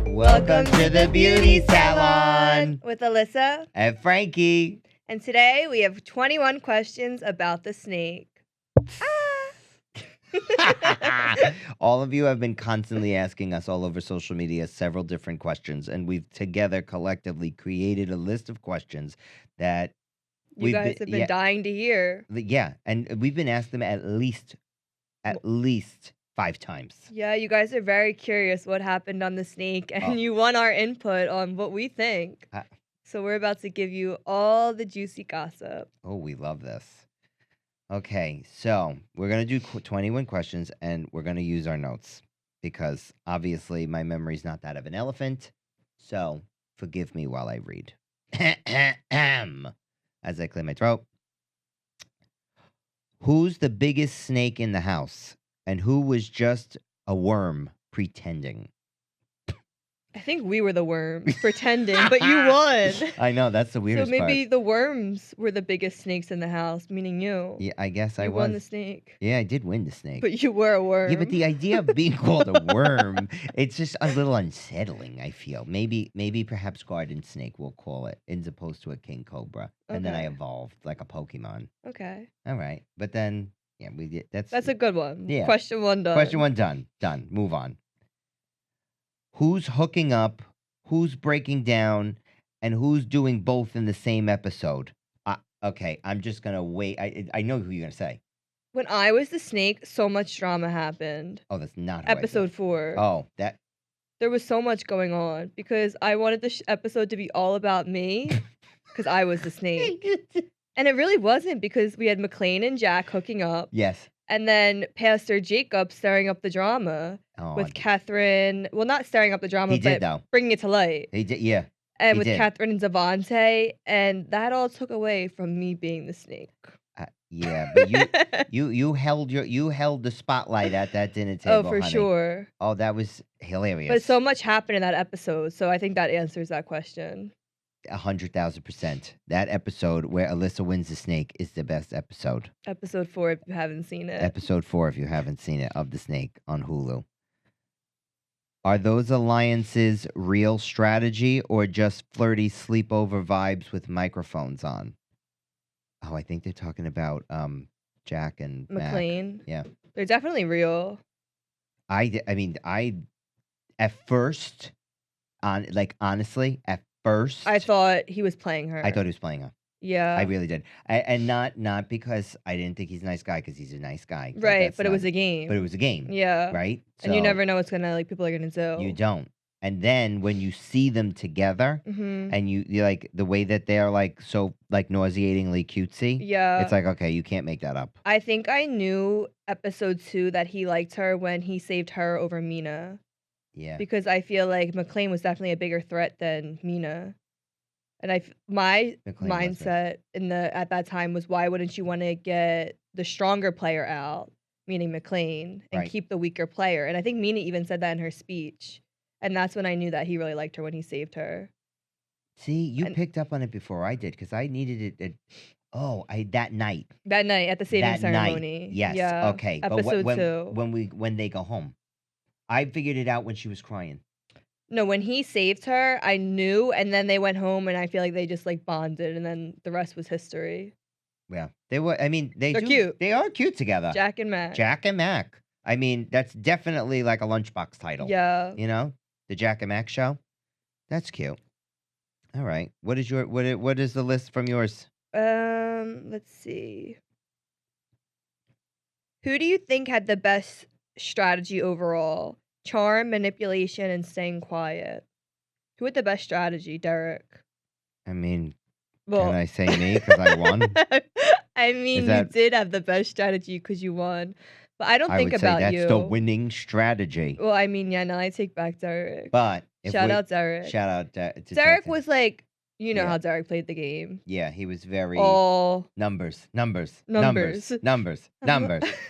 Welcome to the Beauty Salon with Alyssa. and Frankie. And today we have 21 questions about the snake. All of you have been constantly asking us all over social media several different questions, and we've together collectively created a list of questions that You guys have been dying to hear. Yeah, and we've been asked them at least 5 times. Yeah, you guys are very curious what happened on the snake, and you want our input on what we think. So we're about to give you all the juicy gossip. Oh, we love this. Okay, so we're going to do 21 questions, and we're going to use our notes because obviously my memory's not that of an elephant, so forgive me while I read. As I clear my throat. Who's the biggest snake in the house, and who was just a worm pretending? I think we were the worms pretending, but you won. I know, that's the weirdest part. So maybe the worms were the biggest snakes in the house, meaning you. Yeah, I guess I was. You won the snake. Yeah, I did win the snake. But you were a worm. Yeah, but the idea of being called a worm, it's just a little unsettling, I feel. Maybe perhaps garden snake we'll call it, as opposed to a king cobra. And then I evolved like a Pokemon. Okay. All right. But then, yeah, we did. That's a good one. Yeah. Question 1 done. Question 1 done. Done. Move on. Who's hooking up, who's breaking down, and who's doing both in the same episode? Okay, I'm just going to wait. I know who you're going to say. When I was the snake, so much drama happened. Oh, that's not Episode 4. Oh, that... There was so much going on because I wanted the episode to be all about me because I was the snake. And it really wasn't because we had McLean and Jack hooking up. Yes. And then Pastor Jacob stirring up the drama with Catherine. Well, not stirring up the drama, but bringing it to light. He did, yeah. And with Catherine and Zavante. And that all took away from me being the snake. Yeah, but you held the spotlight at that dinner table. Oh, for honey. sure. Oh, that was hilarious. But so much happened in that episode, so I think that answers that question. 100,000%. That episode where Alyssa wins the snake is the best episode. Episode 4, if you haven't seen it. Episode 4, if you haven't seen it, of the snake on Hulu. Are those alliances real strategy or just flirty sleepover vibes with microphones on? Oh, I think they're talking about Jack and McLean. Mac. Yeah. They're definitely real. I at first, honestly, at first, I thought he was playing her. I thought he was playing her. Yeah. I really did. And not because I didn't think he's a nice guy, because he's a nice guy. Right, but it was a game. But it was a game. Yeah. Right? And you never know what's people are gonna do. You don't. And then when you see them together, and you like the way that they're so nauseatingly cutesy, it's like, okay, you can't make that up. I think I knew episode 2 that he liked her when he saved her over Mina. Yeah. Because I feel like McLean was definitely a bigger threat than Mina. And my mindset at that time was, why wouldn't you want to get the stronger player out, meaning McLean, and keep the weaker player? And I think Mina even said that in her speech. And that's when I knew that he really liked her, when he saved her. See, you picked up on it before I did, because I needed it. That night. That night at the saving ceremony. Night. Yes. Yeah. Okay. Episode but 2. When they go home, I figured it out when she was crying. No, when he saved her, I knew, and then they went home, and I feel like they just bonded, and then the rest was history. Yeah, they were. I mean, they're cute. They are cute together. Jack and Mac. Jack and Mac. I mean, that's definitely like a lunchbox title. Yeah. You know, the Jack and Mac show. That's cute. All right. What is the list from yours? Let's see. Who do you think had the best strategy overall? Charm, manipulation, and staying quiet. Who had the best strategy, Derek? I mean, can I say me because I won? I mean, you did have the best strategy because you won. But I don't think about you. I would say that's the winning strategy. Well, I mean, yeah, no, I take back Derek. But shout out Derek. Shout out to Derek was You know Yeah. how Derek played the game. Yeah, he was very All numbers, numbers, numbers, numbers. numbers,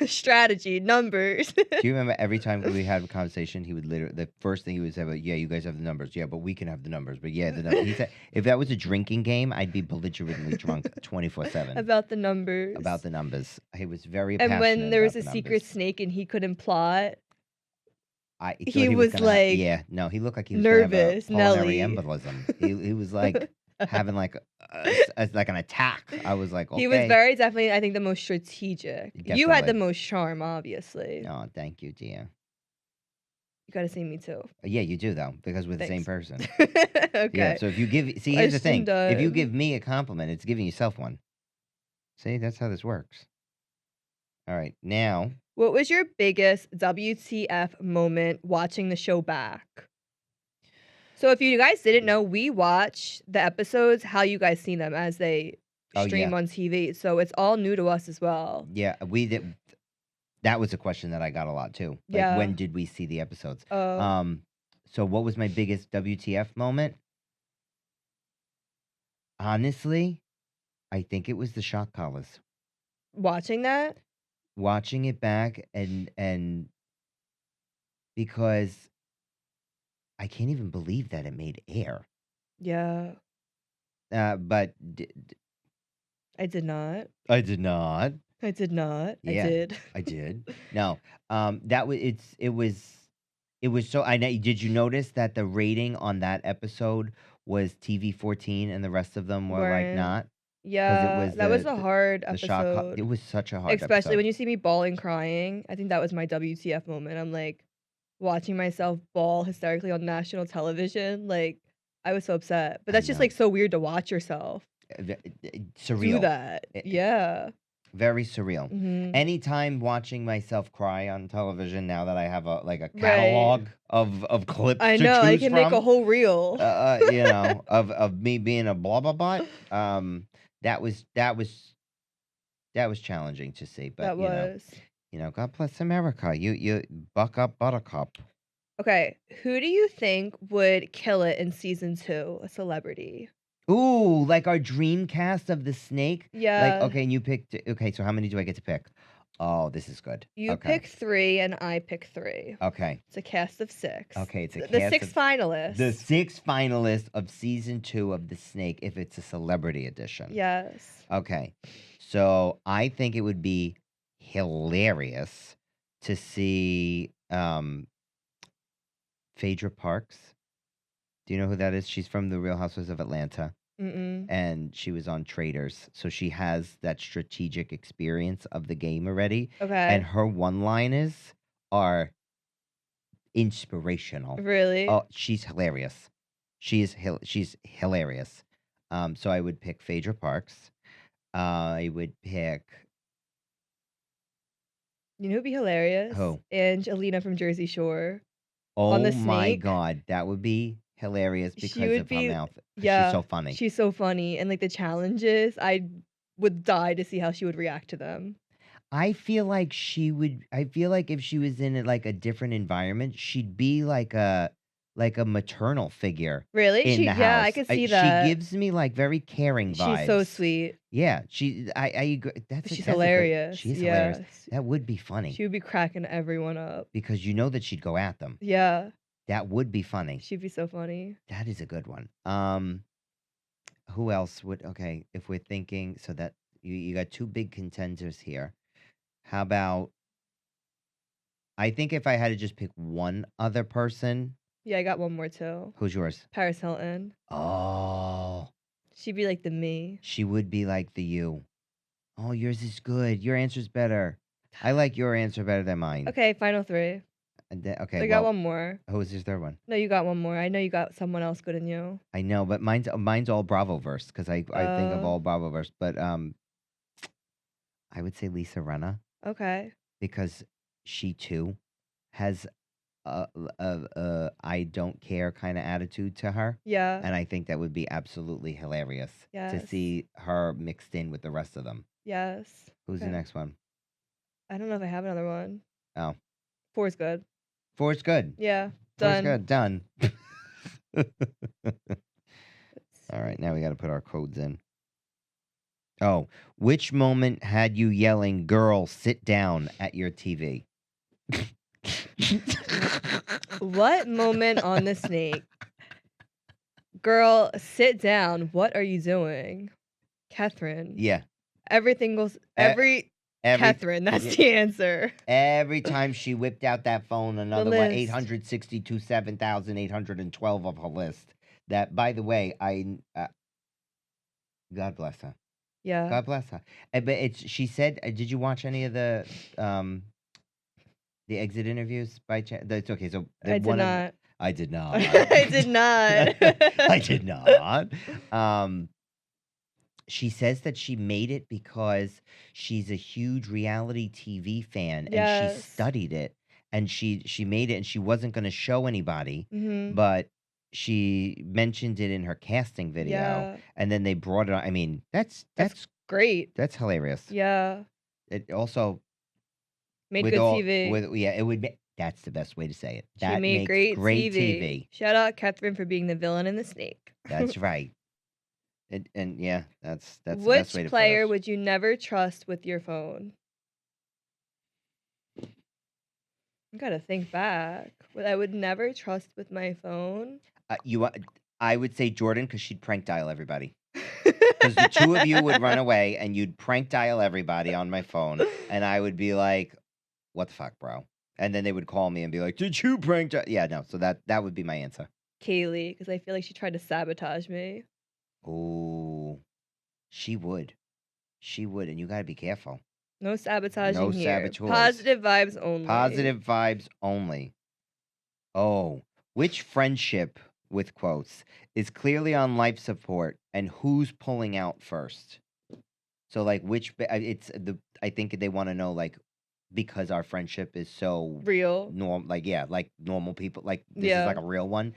numbers. Strategy, numbers. Do you remember every time we had a conversation, he would literally the first thing he would say, "Yeah, you guys have the numbers. Yeah, but we can have the numbers. But yeah, the numbers." He said, if that was a drinking game, I'd be belligerently drunk 24/7 About the numbers. about the numbers. He was very And when passionate there was about a the secret numbers. snake and he couldn't plot, I thought he he was was gonna like yeah, no, he looked like he was gonna have a nervous, pulmonary Nelly. embolism. He was like having like like an attack. I was like, He was okay, very definitely, I think, the most strategic. You had the definitely. most charm, obviously. Oh, thank you, dear. You gotta see me too. Yeah, you do though, because we're the same Thanks. person. Yeah, Okay. so if you give see, here's the thing. If you give me a compliment, it's giving yourself one. See, that's how this works. All right, now, What was your biggest WTF moment watching the show back? So if you guys didn't know, we watch the episodes how you guys seen them as they oh stream yeah, on TV. So it's all new to us as well. yeah, we did. That was a question that I got a lot too. Like, Yeah. when did we see the episodes? Oh. So what was my biggest WTF moment? Honestly, I think it was the shock collars. Watching that? Watching it back and because I can't even believe that it made air. Yeah. But I did not. I did not. I did not. Yeah, I did. I did. No, that was it was so. I know. Did you notice that the rating on that episode was TV-14 and the rest of them were like Weren't. not? Because it Yeah, was that was a hard the shock. episode. It was such a hard Especially episode. when you see me bawling, crying. I think that was my WTF moment. I'm like watching myself bawl hysterically on national television. Like I was so upset. But I that's just know. like so weird to watch yourself do Surreal. that. Yeah. Very surreal. Mhm. Anytime watching myself cry on television, now that I have a Right. catalog of clips I to know. I choose can make a from, whole reel. you know, of me being a blah blah blah. That was challenging to see, but That was. God bless America. You buck up, Buttercup. Okay, who do you think would kill it in season 2? A celebrity. Ooh, like our dream cast of the snake. Like, Yeah. okay, and you picked. Okay, so how many do I get to pick? Oh, this is good. You Okay. pick 3 and I pick 3. Okay. It's a cast of 6. Okay, it's a The cast 6 of finalists. the 6 finalists of season 2 of the snake if it's a celebrity edition. Yes. Okay. So I think it would be hilarious to see Phaedra Parks. Do you know who that is? She's from the Real Housewives of Atlanta. Mm-mm. And she was on Traders. So she has that strategic experience of the game already. Okay. And her one-liners are inspirational. Really? Oh, she's hilarious. She's hilarious. So I would pick Phaedra Parks. I would pick You know who'd be hilarious? who? Angelina from Jersey Shore. Oh On the my snake. God, that would be hilarious She because would of her be mouth. 'Cause yeah. she's so funny. She's so funny. And like the challenges, I would die to see how she would react to them. I feel like she would. I feel like if she was in like a different environment, she'd be like a maternal figure Really? in the house. Yeah, I could see that. She gives me like very caring vibes. She's so sweet. Yeah, I agree. She's hilarious. She is hilarious. Yes. That would be funny She would be cracking everyone up. because you know that she'd go at them. Yeah. That would be funny. She'd be so funny. That is a good one. Who else would? Okay, if we're thinking, so that you got 2 big contenders here. How about? I think if I had to just pick one other person, Yeah, I got one more too. who's yours? Paris Hilton. Oh, She'd be like the me. she would be like the you. Oh, yours is good. Your answer's better. I like your answer better than mine. Okay, final 3. And okay, I got one more. who was his third one? No, you got one more. I know you got someone else good in you. I know, but mine's all Bravoverse because I think of all Bravoverse. But I would say Lisa Rinna Okay. because she too has a I don't care kind of attitude to her. Yeah. And I think that would be absolutely hilarious to Yes. see her mixed in with the rest of them. Yes. Who's the Okay. next one? I don't know if I have another one. Oh, 4's good. 4's good. Yeah. 4's Done. good. Done. Let's All right, now we got to put our codes in. Oh, which moment had you yelling, "Girl, sit down" at your TV? What moment on the snake? Girl, sit down. What are you doing? Catherine. Yeah. Everything goes. Catherine, that's the answer. Every time she whipped out that phone, another one, list. 862, 7,812 of her list. That, by the way, God bless her. Yeah. God bless her. But she said, did you watch any of the exit interviews by chance? It's okay. So I did not. I did not. I did not. I did not. She says that she made it because she's a huge reality TV fan and she studied it and she made it and she wasn't going to show anybody, but she mentioned it in her casting video and then they brought it on. I mean, that's great. That's hilarious. Yeah. It also made good TV. It would make, that's the best way to say it. She made great TV. Shout out Catherine for being the villain in The Snake. That's right. And yeah, that's the best way to Which player would you never trust with your phone? I gotta think back. What I would never trust with my phone. I would say Jordan because she'd prank dial everybody. Because the two of you would run away and you'd prank dial everybody on my phone, and I would be like, "What the fuck, bro?" And then they would call me and be like, "Did you prank dial?" Yeah, no. So that would be my answer. Kaylee, because I feel like she tried to sabotage me. Oh, she would. She would, and you got to be careful. No sabotaging here. Saboteurs. Positive vibes only. Positive vibes only. Oh, which friendship, with quotes, is clearly on life support, and who's pulling out first? So, like, I think they want to know, like, because our friendship is so real, like normal people, like this is like a real one,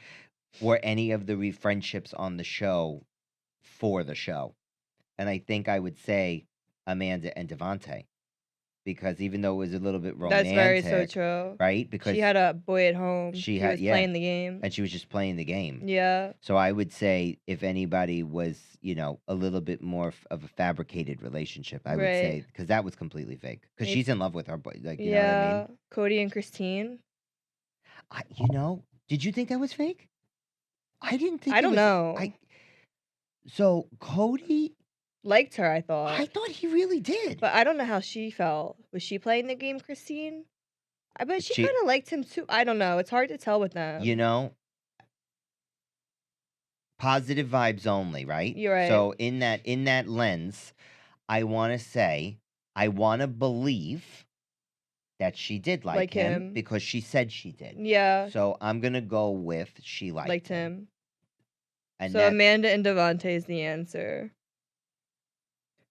or any of the friendships on the show for the show. And I think I would say Amanda and Devante, because even though it was a little bit romantic, that's very so true, right? Because she had a boy at home. She was playing the game, and she was just playing the game. Yeah. So I would say if anybody was, a little bit more of a fabricated relationship, I would say, because that was completely fake. Because she's in love with her boy, like you know what I mean. Cody and Christine. Did you think that was fake? I didn't think. I don't know. So Cody liked her, I thought. I thought he really did. But I don't know how she felt. Was she playing the game, Christine? I bet she kind of liked him too. I don't know. It's hard to tell with them. Positive vibes only, right? You're right. So in that lens, I want to say, I want to believe that she did like him because she said she did. Yeah. So I'm going to go with she liked him. And so Amanda and Devante is the answer.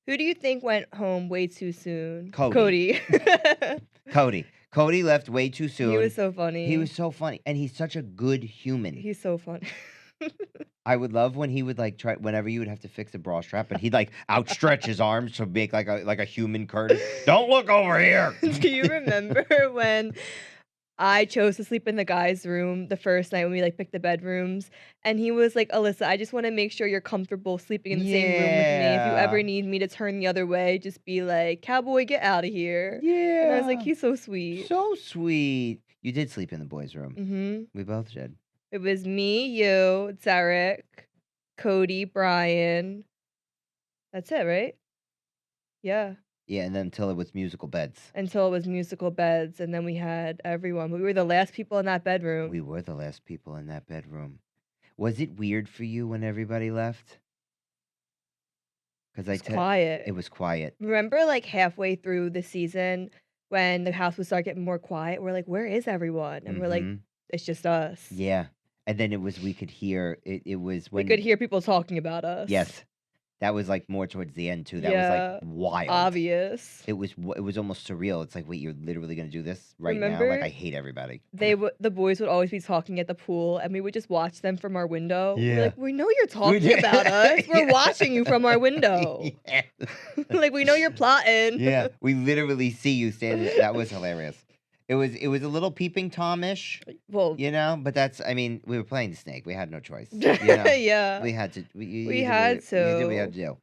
Who do you think went home way too soon? Cody. Cody left way too soon. He was so funny. He was so funny. And he's such a good human. He's so funny. I would love when he would try whenever you would have to fix a bra strap, and he'd outstretch his arms to make like a human curtain. Don't look over here. Do you remember when I chose to sleep in the guy's room the first night when we picked the bedrooms, and he was like, "Alyssa, I just want to make sure you're comfortable sleeping in the same room with me. If you ever need me to turn the other way, just be like, cowboy, get out of here." Yeah. And I was like, he's so sweet. So sweet. You did sleep in the boys' room. Mm-hmm. We both did. It was me, you, Derek, Cody, Brian. That's it, right? Yeah. Yeah, and then until it was musical beds. And then we had everyone. We were the last people in that bedroom. We were the last people in that bedroom. Was it weird for you when everybody left? Because quiet. It was quiet. Remember, halfway through the season when the house would start getting more quiet, we're like, where is everyone? And we're like, it's just us. Yeah. And then we could hear, it was when... We could hear people talking about us. Yes. That was more towards the end too. That was wild. Obvious. It was almost surreal. It's like, wait, you're literally gonna do this right now? I hate everybody. The boys would always be talking at the pool, and we would just watch them from our window. Yeah. We're like, we know you're talking about us. We're watching you from our window. Yeah. We know you're plotting. Yeah, we literally see you standing. That was hilarious. It was a little peeping Tom-ish, Well, but that's I mean, we were playing the snake. We had no choice. yeah, We had to we you had did what you had to. to do.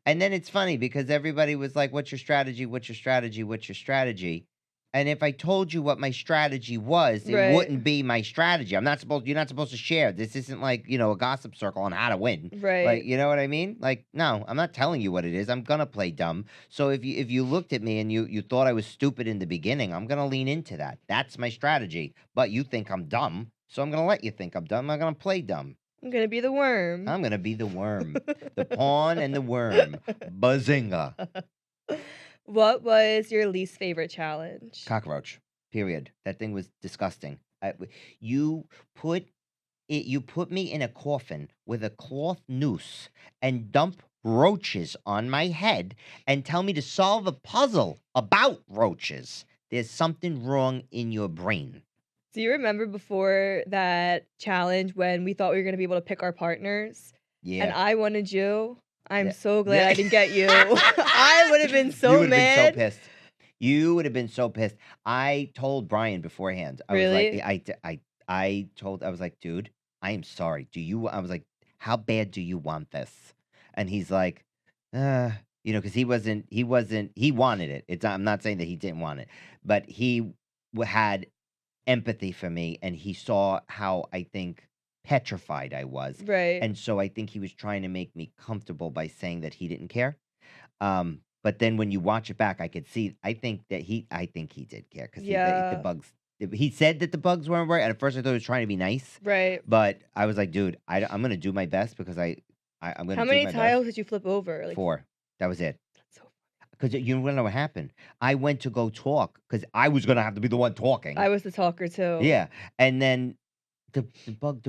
And then it's funny because everybody was like, "What's your strategy? What's your strategy? What's your strategy?" And if I told you what my strategy was, it Right, wouldn't be my strategy. You're not supposed to share. This isn't like, a gossip circle on how to win. Like, right. you know what I mean? Like, no, I'm not telling you what it is. I'm gonna play dumb. So if you looked at me and you thought I was stupid in the beginning, I'm gonna lean into that. That's my strategy. But you think I'm dumb, so I'm gonna let you think I'm dumb. I'm gonna play dumb. I'm gonna be the worm. I'm gonna be the worm, the pawn and the worm. Bazinga! What was your least favorite challenge? Cockroach. Period. That thing was disgusting. You put you put me in a coffin with a cloth noose and dump roaches on my head and tell me to solve a puzzle about roaches. There's something wrong in your brain. Do you remember before that challenge when we thought we were gonna be able to pick our partners and Yeah. I wanted you? I'm That, so glad I yeah. didn't get you. I would have been You so would have been so mad. pissed. You would have been so pissed. I told Brian beforehand. I was like, Really? I was like, dude, I am sorry. I was like, how bad do you want this? And he's like, because he wanted it. I'm not saying that he didn't want it, but he had empathy for me and he saw how I think petrified I was. Right. And so I think he was trying to make me comfortable by saying that he didn't care. But then when you watch it back, I could see. I think he did care because the Yeah. bugs. He said that the bugs weren't right. And at first, I thought he was trying to be nice, Right. but I was like, dude, I'm gonna do my best because I'm gonna How do many my best. tiles did you flip over? Like, 4. That was it. that's so Because you wanna know what happened? I went to go talk because I was gonna have to be the one talking. I was the talker too. Yeah, and then the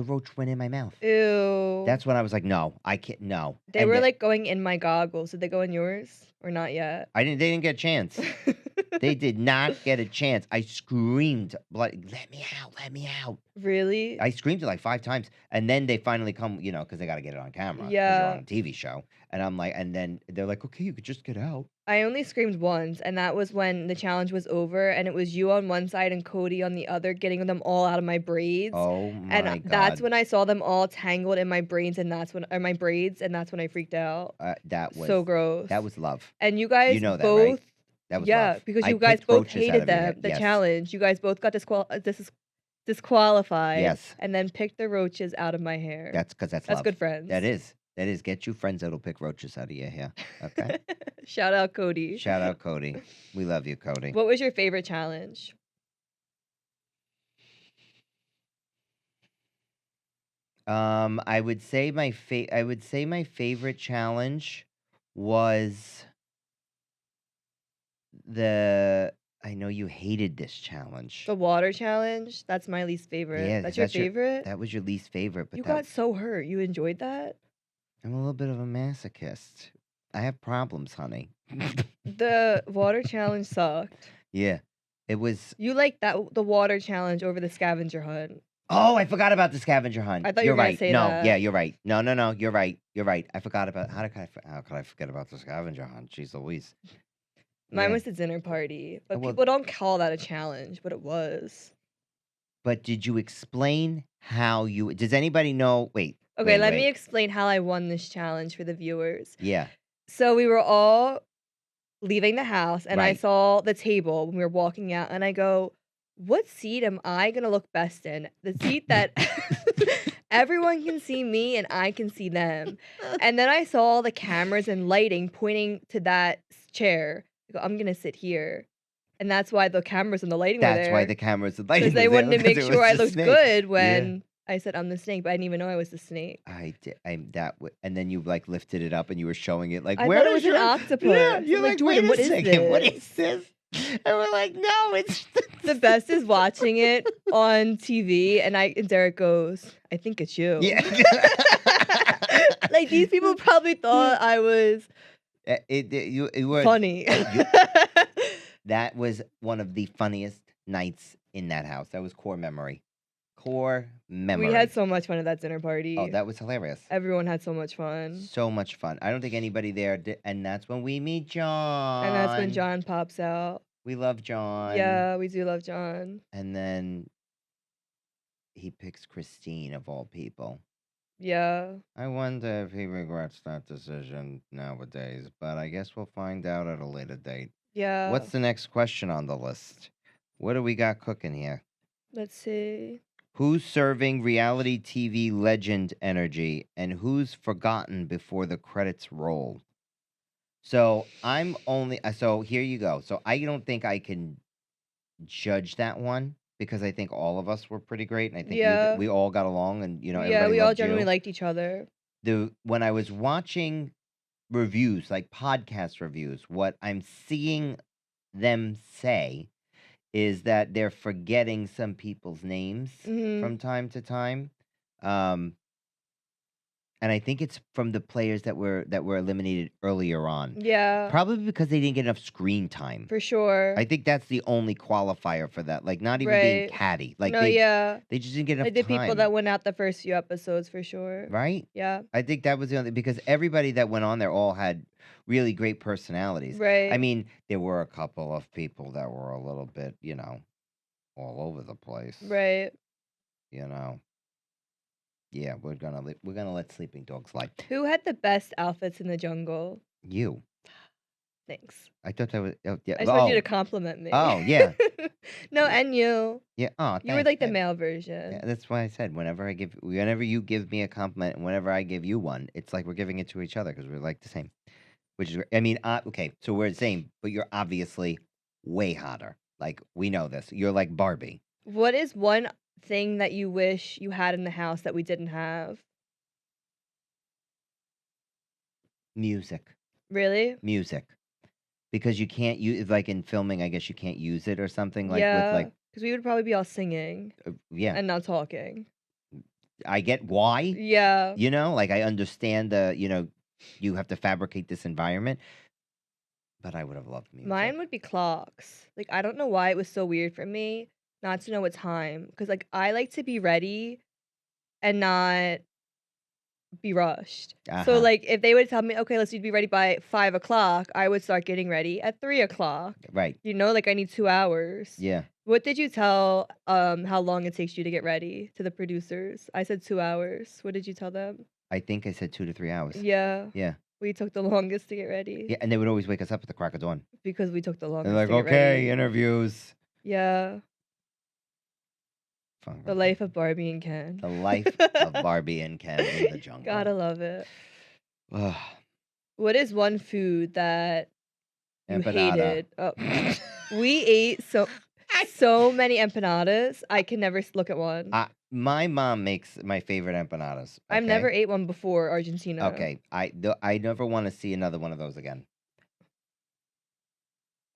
roach went in my mouth. Ew. That's when I was like, no, I can't. No, They and were like going in my goggles. Did they go in yours or not yet? They didn't get a chance. They did not get a chance. I screamed, bloody, let me out, let me out. Really? I screamed it like 5 times, and then they finally come, because they gotta get it on camera because you're on Yeah. a TV show, and I'm like and then they're like, "Okay, you could just get out." I only screamed once, and that was when the challenge was over, and it was you on one side and Cody on the other, getting them all out of my braids. Oh And my that's god. when I saw them all tangled in my braids, and my braids, and that's when I freaked out. That was So gross. that was love. And you You guys know that, right? both, That was yeah, love. because I you guys picked both roaches out hated of your head. them, the Yes. challenge. You guys both got disqualified, Yes. and then picked the roaches out of my hair. That's because that's That's love. good friends. That is. That is. Get you friends that'll pick roaches out of your hair, okay? Shout out Cody. Shout out Cody. We love you, Cody. What was your favorite challenge? I would say my favorite challenge was I know you hated this challenge. The water challenge? That's my least favorite. Yeah, That's your favorite? that was your least favorite, but You got so hurt. You enjoyed that? I'm a little bit of a masochist. I have problems, honey. The water challenge sucked. Yeah. It was You liked the water challenge over the scavenger hunt. Oh, I forgot about the scavenger hunt. I thought you You're were gonna right. say No, that. yeah, you're right. No, you're right. You're right. I forgot about how could I forget about the scavenger hunt? Jeez Louise. Mine Yeah. was the dinner party. But Well, people don't call that a challenge, but it was. but did you explain how you does anybody know wait, Okay, let me wait. explain how I won this challenge for the viewers. Yeah. So we were all leaving the house, and I Right. saw the table when we were walking out, and I go, what seat am I gonna look best in? The seat that everyone can see me and I can see them. And then I saw all the cameras and lighting pointing to that chair. I go, I'm gonna sit here. And that's why the cameras and the lighting were That's why there. the cameras and lighting Because they was there wanted to because make it sure was I the looked snake. good Yeah. when I said I'm the snake, but I didn't even know I was the snake. I did. And then you like lifted it up and you were showing it like I where thought it is was an your octopus. Yeah, I'm you're like, like, Jordan, wait what a is second, what this? is this? And we're like, no, it's The best is watching it on TV, and Derek goes, I think it's you. Yeah. Like, these people probably thought I was You were funny. That was one of the funniest nights in that house. That was core memory. Core memory. We had so much fun at that dinner Oh, party. that was hilarious. Everyone had so much fun. So much fun. I don't think anybody there did, and that's when we meet John. And that's when John pops out. We love John. Yeah, we do love John. And then he picks Christine of all people. Yeah. I wonder if he regrets that decision nowadays, but I guess we'll find out at a later date. Yeah. What's the next question on the list? What do we got cooking here? Let's see. Who's serving reality TV legend energy and who's forgotten before the credits roll? So so here you go. So I don't think I can judge that one because I think all of us were pretty great and I think Yeah. we all got along and Yeah, everybody we all loved genuinely you. liked each other. When I was watching reviews, like podcast reviews, what I'm seeing them say is that they're forgetting some people's names from time to time. And I think it's from the players that were eliminated earlier on. Yeah. Probably because they didn't get enough screen time. For sure. I think that's the only qualifier for that. Like not even being catty. Like no, they yeah. they just didn't get enough Like the time. people that went out the first few episodes for sure. Right? Yeah. I think that was the only because everybody that went on there all had really great personalities. Right. I mean, there were a couple of people that were a little bit, all over the place. Right. Yeah, we're gonna let sleeping dogs lie. Who had the best outfits in the jungle? You. Thanks. I thought that was yeah. I just wanted you to compliment me. Oh yeah. No, and you. Yeah. Oh, thanks, you were like the babe. male version. Yeah, that's why I said whenever you give me a compliment and whenever I give you one, it's like we're giving it to each other because we're like the same. Which is, I mean, okay, so we're the same, but you're obviously way hotter. Like we know this. You're like Barbie. What is one thing that you wish you had in the house that we didn't have? Music. Really? Music. Because you can't use like in filming, I guess you can't use it or something like yeah, with like because we would probably be all singing yeah. and not talking. I get why. Yeah. Like I understand you have to fabricate this environment. But I would have loved music. Mine would be clocks. Like I don't know why it was so weird for me not to know what time because like I like to be ready and not be rushed. So like if they would tell me, okay, let's be ready by 5 o'clock, I would start getting ready at 3 o'clock. Right. Like I need 2 hours. Yeah. What did you tell how long it takes you to get ready to the producers? I said 2 hours. What did you tell them? I think I said 2 to 3 hours. Yeah. Yeah. We took the longest to get ready. Yeah, and they would always wake us up at the crack of dawn. Because we took the longest They're like, to get okay, ready. interviews. Yeah. Fun. The life of Barbie and Ken. The life of Barbie and Ken in the jungle. Gotta love it. What is one food that you hated? Oh. We ate so many empanadas. I can never look at one. My mom makes my favorite empanadas. Okay? I've never ate one before Argentina. Okay, I never want to see another one of those again.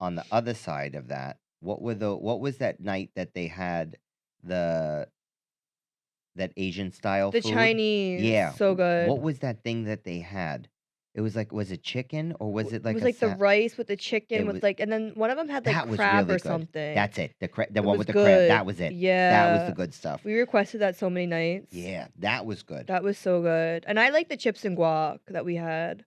On the other side of that, what was that night that they had that Asian style food? The Chinese. Yeah. So good. What was that thing that they had? It was like, was it chicken or was it like it was like the rice with the chicken with like, and then one of them had like crab or something. That's it. The one with the crab. That was it. Yeah. That was the good stuff. We requested that so many nights. Yeah, that was good. That was so good. And I like the chips and guac that we had.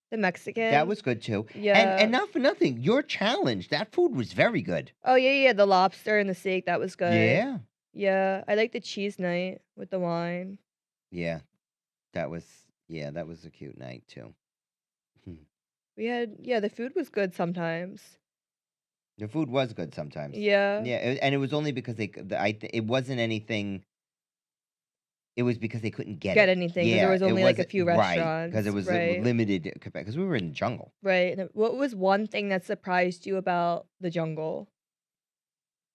The Mexican. That was good too. Yeah. And not for nothing, your challenge, that food was very good. Oh, yeah. The lobster and the steak, that was good. Yeah. Yeah. I like the cheese night with the wine. Yeah. That was a cute night too. We had, the food was good sometimes. The food was good sometimes. Yeah. Yeah, and it was only because it wasn't anything. It was because they couldn't get anything. Yeah, there was only like a few restaurants. Right, because it was limited. Because we were in the jungle. Right. What was one thing that surprised you about the jungle?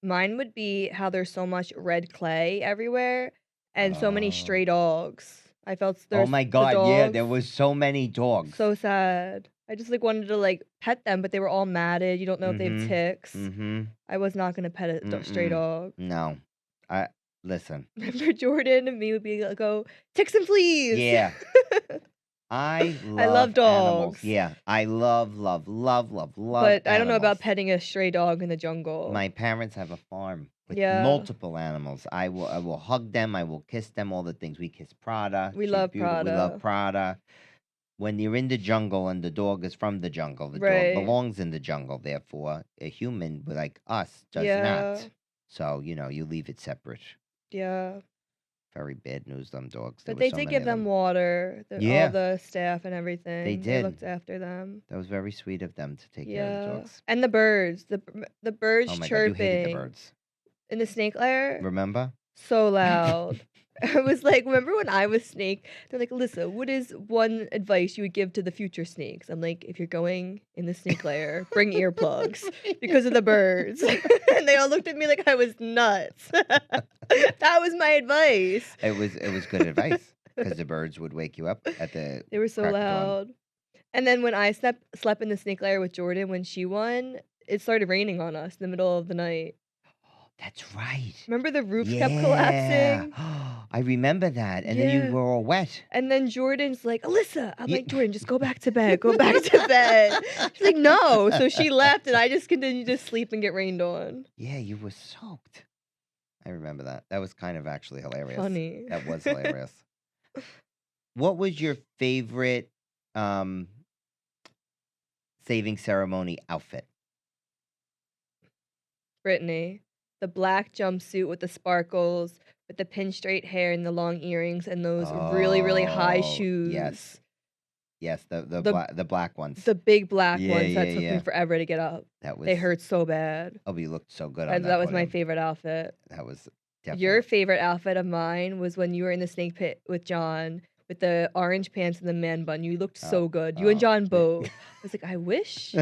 Mine would be how there's so much red clay everywhere and so many stray dogs. I felt oh my god, yeah, there was so many dogs. So sad. I just like wanted to like pet them, but they were all matted. You don't know if they have ticks. I was not gonna pet a stray dog. No, listen. Remember Jordan and me would be like, go ticks and fleas. Yeah. I love dogs. Animals. Yeah, I love. But I don't know about petting a stray dog in the jungle. My parents have a farm with multiple animals. I will hug them. I will kiss them. All the things we kiss Prada. We love Prada. We love Prada. when you're in the jungle and the dog is from the jungle, the dog Right. belongs in the jungle. Therefore, a human like us does Yeah. not. So, you leave it separate. Yeah. Very bad news, them dogs. There But were they so did many give of them them. water, all Yeah, the staff and they everything. They did. looked after them. That was very sweet of them to take care of the Yeah. dogs. And the birds, the birds Oh my God, you hated the chirping birds. in the snake lair, Remember? so loud. I was like, remember when I was snake? They're like, Alyssa, what is one advice you would give to the future snakes? I'm like, if you're going in the snake lair, bring earplugs because of the birds. And they all looked at me like I was nuts. That was my advice. It was good advice because the birds would wake you up at the They were so crack of dawn. loud. And then when I slept in the snake lair with Jordan when she won, it started raining on us in the middle of the night. That's right. Remember the roof kept Yeah. collapsing? I remember that. And then you Yeah. were all wet. And then Jordan's like, Alyssa. I'm Yeah. like, Jordan, just go back to bed. Go back to bed. She's like, no. So she left and I just continued to sleep and get rained on. Yeah, you were soaked. I remember that. That was kind of actually hilarious. Funny. That was hilarious. What was your favorite saving ceremony outfit? Brittany. The black jumpsuit with the sparkles, with the pin straight hair and the long earrings and those really, really high Oh, shoes. yes. Yes, the The black ones. The big black Yeah, ones that yeah, took yeah. me forever to get up. That They was hurt so bad. oh, you looked so good on That was my podium. favorite outfit. That was Your definitely favorite outfit of mine was when you were in the snake pit with John with the orange pants and the man bun. You looked so good. You and John both. I was like, I wish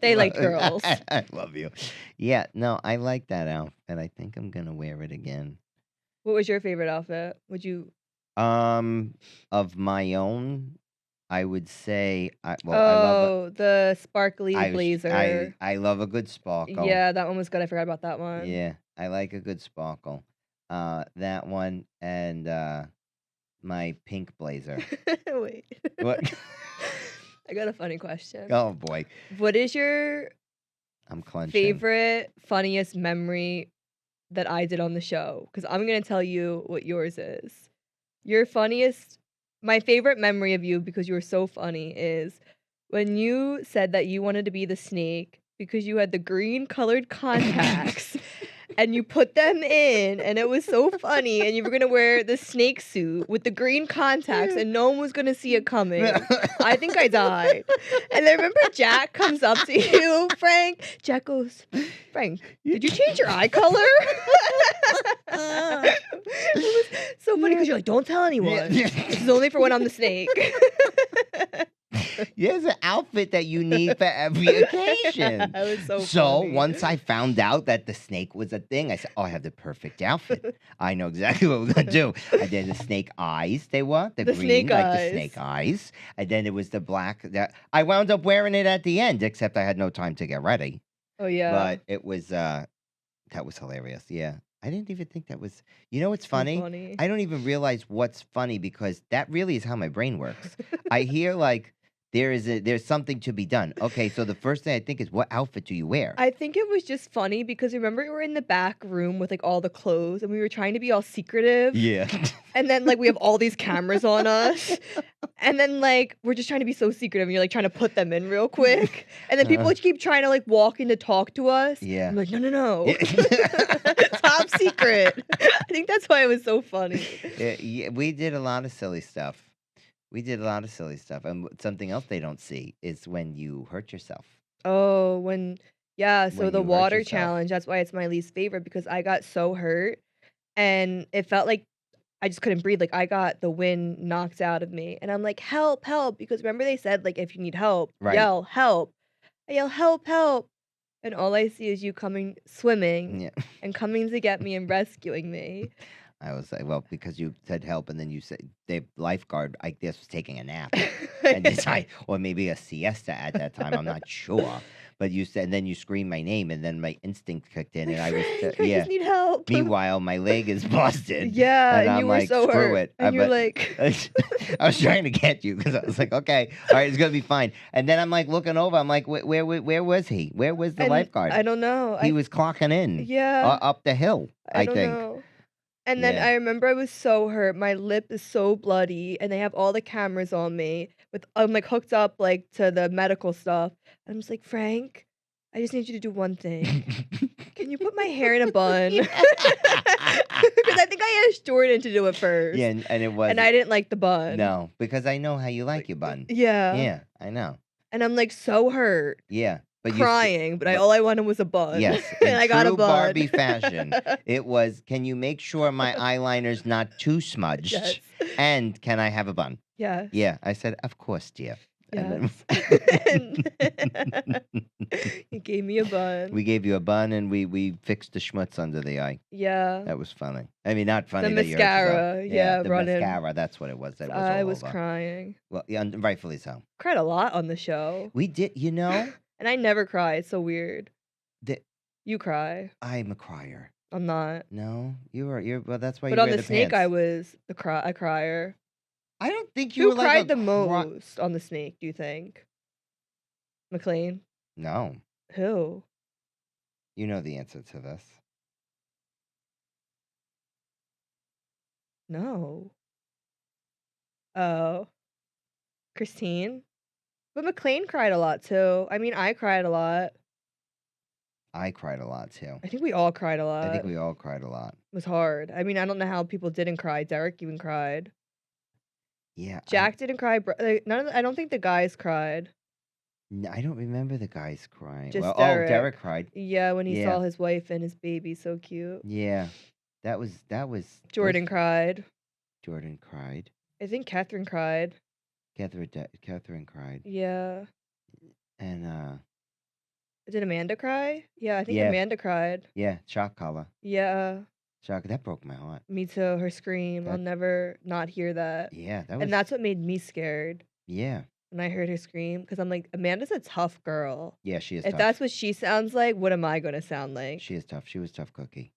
they liked girls. I love you. Yeah, no, I like that outfit. I think I'm gonna wear it again. What was your favorite outfit? Would you? Of my own, I would say I love Oh, the sparkly I blazer. love a good sparkle. Yeah, that one was good. I forgot about that one. Yeah, I like a good sparkle. That one and my pink blazer. Wait. What? I got a funny question. Oh boy, What is your I'm clenching. favorite, funniest memory that I did on the show? Because I'm going to tell you what yours is. Your funniest, my favorite memory of you, because you were so funny, is when you said that you wanted to be the snake because you had the green colored contacts and you put them in and it was so funny and you were going to wear the snake suit with the green contacts and no one was going to see it coming. I think I died. And then remember Jack comes up to you, Frank. Jack goes, Frank, did you change your eye color? It was so funny because you're like, don't tell anyone. This is only for when I'm the snake. There's an outfit that you need for every occasion. That was so So funny. once I found out that the snake was a thing, I said, "Oh, I have the perfect outfit. I know exactly what we're gonna do." I did the snake eyes. They were the green, snake like eyes. the snake eyes, and then it was the black. That I wound up wearing it at the end, except I had no time to get ready. Oh yeah. But it was that was hilarious. Yeah, I didn't even think that was. You know what's So funny? funny. I don't even realize what's funny because that really is how my brain works. I hear like there's something to be done. Okay, so the first thing I think is what outfit do you wear? I think it was just funny because remember we were in the back room with like all the clothes and we were trying to be all secretive. Yeah. And then like we have all these cameras on us. And then like we're just trying to be so secretive and you're like trying to put them in real quick. And then people keep trying to like walk in to talk to us. Yeah. I'm like, no. Top secret. I think that's why it was so funny. Yeah, we did a lot of silly stuff. And something else they don't see is when you hurt yourself. Oh, so When the you hurt water yourself. challenge, that's why it's my least favorite because I got so hurt and it felt like I just couldn't breathe. Like I got the wind knocked out of me. And I'm like, help, help. Because remember they said like if you need help, Right. yell, help. I yell, help, help. And all I see is you coming swimming Yeah. and coming to get me and rescuing me. I was like, well, because you said help, and then you said the lifeguard, I guess, was taking a nap, or maybe a siesta at that time. I'm not sure. But you said, and then you screamed my name, and then my instinct kicked in, and I was, Frank, I just need help. Meanwhile, my leg is busted. Yeah, and and I'm you were like, so screw hurt. it. And you're But- like, I was trying to get you because I was like, okay, all right, it's gonna be fine. And then I'm like looking over. I'm like, where was he? Where was the and lifeguard? I don't know. He was clocking in. Yeah. Up the hill. I don't think. know. And then Yeah. I remember I was so hurt. My lip is so bloody, and they have all the cameras on me. with I'm, like, hooked up, like, to the medical stuff. I'm just like, "Frank, I just need you to do one thing. Can you put my hair in a bun?" Yeah. 'Cause I think I asked Jordan to do it Yeah, first, and it and was I didn't like the bun. no, because I know how you like your bun. Yeah, Yeah, I know. and I'm, like, so hurt, Yeah, but you st crying, but but all I wanted was a bun, yes, and in I got a true bun. Barbie fashion, it was, "Can you make sure my eyeliner's not too Yes. smudged, and can I have a bun?" Yes. Yeah, I said, "Of course, dear." And Yes. then And he gave me a we bun. gave you a bun, and we fixed the schmutz under the eye. Yeah. That was funny. I mean, not The funny that you hurt yourself. mascara, Yeah, yeah, the running. mascara, that's what it was, that was I all was over. crying. Well, yeah, and rightfully so. Cried a lot on the show. We did And I never cry, it's so weird. the You cry. I'm a crier. I'm not. No? You're well, that's why But you on wear the the snake, I pants. was a crier. I don't think you Who were like a cried the cry most on the snake, do you think? McLean? No. Who? You know the answer to this. No. Oh. Christine? But McLean cried a lot too. I mean, I cried a lot. I cried a lot too. I think we all cried a I think lot. we all cried a lot. It was hard. I mean, I don't know how people didn't cry. Derek even cried. Yeah, Jack didn't cry. Like, I don't think the guys cried. I don't remember the guys crying. Just Well, Derek. Derek cried. Yeah, when he Yeah. saw his wife and his baby, so cute. Yeah. That was Jordan cried. Jordan cried. I think Catherine cried. Catherine cried. Yeah. And Did Amanda cry? Yeah, I think Yeah. Amanda cried. yeah, shock collar. Yeah, Shock, that broke my heart. me too. Her scream. I'll That- never not hear that. Yeah, that was And that's what made me scared yeah. when I heard her scream. Because I'm like, Amanda's a tough girl. Yeah, she is If tough. that's what she sounds like, what am I going to sound like? She is tough. She was tough cookie.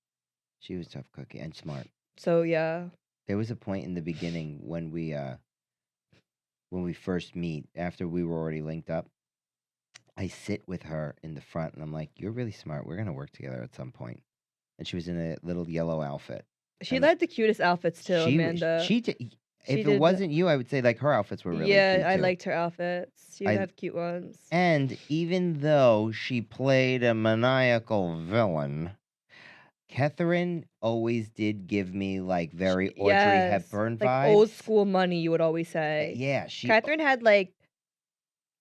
She was tough cookie and smart. So, yeah. There was a point in the beginning when we first meet, after we were already linked up, I sit with her in the front and I'm like, "You're really smart. We're gonna work together at some point." And she was in a little yellow outfit. She And had the cutest outfits too, She Amanda. she did. She If it did- wasn't you, I would say like her outfits were really yeah, cute I too. liked her outfits. She would I- have cute ones. And even though she played a maniacal villain, Catherine always did give me like very Audrey Yes, Hepburn like vibes. old school money, you would always say. Yeah, she. Catherine had like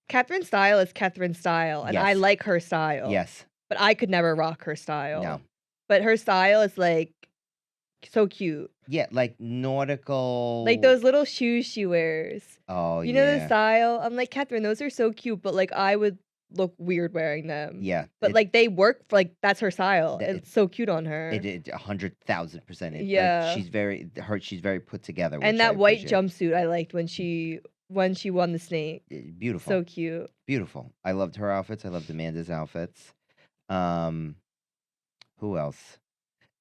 Catherine's style is Catherine's style, and I Yes. like her style. Yes. But I could never rock her style. No. But her style is like so cute. Yeah, like nautical. Like those little shoes she wears. Oh You know the yeah. style? I'm like, Catherine, those are so cute, but like I would look weird wearing them. Yeah. But like they work for, like that's her style. Th- It's so cute on her. It 100,000%. Yeah. Like, she's very put together. And which I that white appreciate. jumpsuit I liked when she won the snake. Beautiful. So cute. Beautiful. I loved her outfits. I loved Amanda's outfits. Who else?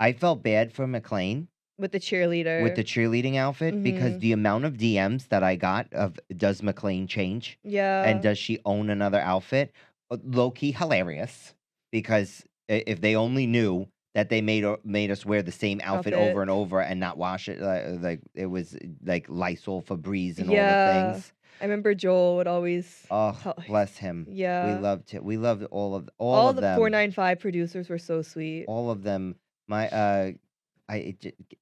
I felt bad for McLean With the cheerleader. with the cheerleading outfit because Mhm. the amount of DMs that I got of does McLean change Yeah. and does she own another outfit? Low key hilarious because if they only knew that they made us wear the same outfit over and over and not wash it, like it was like Lysol, Febreze, and all the things. I remember Joel would always Oh, bless him. Yeah. We loved it. We loved all of all of the them. 495 producers were so sweet. All of them.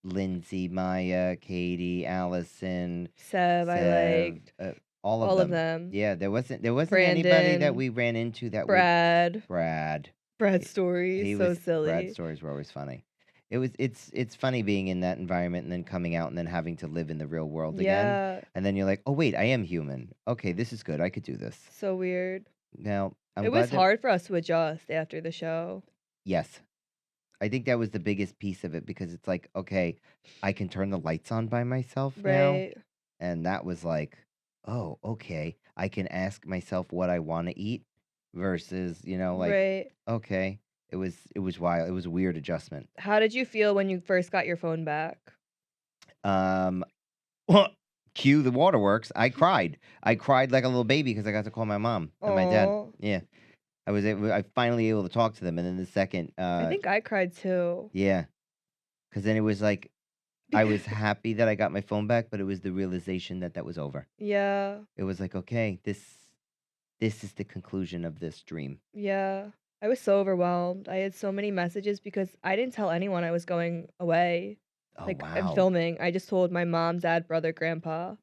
Lindsay, Maya, Katie, Allison, Seb, I liked. all of All them. of them. Yeah, there wasn't anybody that Brandon, we ran into that Brad. Brad. Brad's stories, He so was silly. Brad's stories were always funny. It's funny being in that environment and then coming out and then having to live in the real world again. Yeah, And then you're like, oh wait, I am human. Okay, this is good. I could do this. so weird. Now I'm It glad was that- hard for us to adjust after the show. Yes. I think that was the biggest piece of it because it's like, okay, I can turn the lights on by myself now. Right. And that was like, oh, okay. I can ask myself what I want to eat versus, like, right. okay. It was wild. It was a weird adjustment. How did you feel when you first got your phone back? Cue the waterworks. I cried. I cried like a little baby because I got to call my mom and my dad. Aw. Yeah. I finally able to talk to them. And then the second, I think I cried too. yeah. Because then it was like, I was happy that I got my phone back, but it was the realization that that was over. Yeah. It was like, okay, this is the conclusion of this dream. Yeah. I was so overwhelmed. I had so many messages because I didn't tell anyone I was going away. Oh, Like, I'm wow. filming. I just told my mom, dad, brother, grandpa.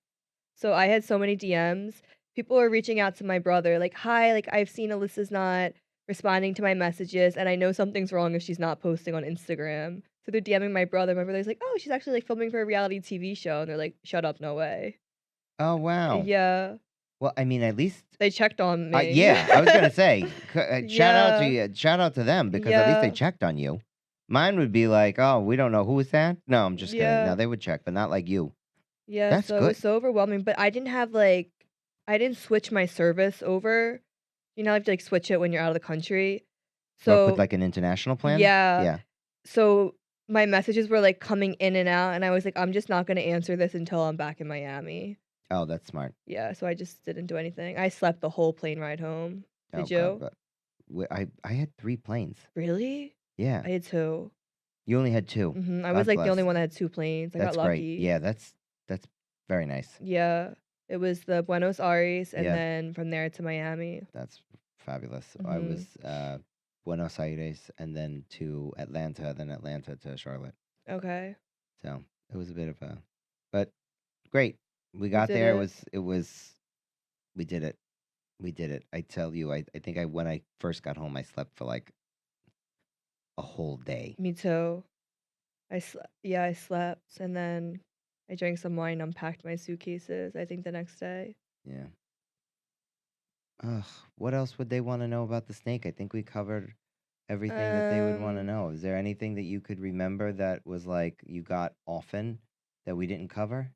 So I had so many DMs. People were reaching out to my brother, like, "Hi, like, I've seen Alyssa's not responding to my messages, and I know something's wrong if she's not posting on Instagram." So they're DMing my brother. My brother's like, "Oh, she's actually, like, filming for a reality TV show." And they're like, "Shut up, no way." Oh, wow. Yeah. Well, I mean, at least They checked on me. yeah, I was gonna say, shout out to Yeah. you, shout out to them because at least they Yeah. checked on you. Mine would be like, oh, we don't know who is that. No, I'm just kidding. No, Yeah. they would check, but not like you. Yeah, That's so it was good. so overwhelming, but I didn't have, like I didn't switch my service over. You know, I have to, like, switch it when you're out of the country. But with So like an international plan, yeah. yeah. So my messages were, like, coming in and out, and I was like, "I'm just not gonna answer this until I'm back in Miami." Oh, that's smart. Yeah, so I just didn't do anything. I slept the whole plane ride home. Oh Did God, you? but I had 3 planes. Really? Yeah, I had 2. you only had 2. I was, God like, the only bless. one that had 2 planes. I got That's great. lucky. Yeah, that's very nice. Yeah. It was the Buenos Aires and Yeah, then from there to Miami. that's fabulous. I was Mhm. Buenos Aires and then to Atlanta, then Atlanta to Charlotte. Okay. So it was a bit of a, but great. We You got did there. it. We did it. We did it. I tell you, I think when I first got home, I slept for like a whole day. Me too. I slept, and then I drank some wine, unpacked my suitcases, I think the next day. Yeah. Ugh. What else would they want to know about the snake? I think we covered everything that they would want to Um, know. Is there anything that you could remember that was like you got often that we didn't cover?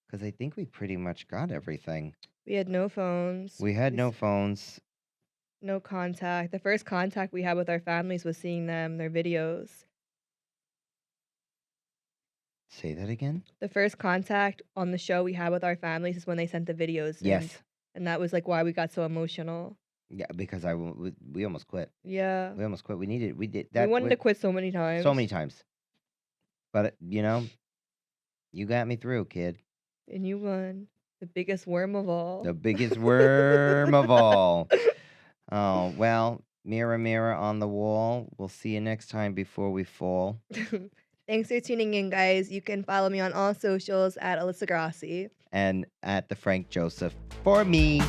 Because I think we pretty much got everything. we had no phones, We had no phones. no contact. The first contact we had with our families was seeing them, their videos. Say that again? The first contact on the show we had with our families is when they sent the videos in, Yes. and that was, like, why we got so emotional. Yeah, because we almost quit. Yeah. We almost quit. We did We that wanted to quit so many so times, many times. But you got me through, kid. and you won. The biggest worm of all. The biggest worm of all. Oh, well, mirror, mirror on the wall. We'll see you next time before we fall. Thanks for tuning in, guys. You can follow me on all socials at Alyssa Grassi. And at the Frank Joseph for me.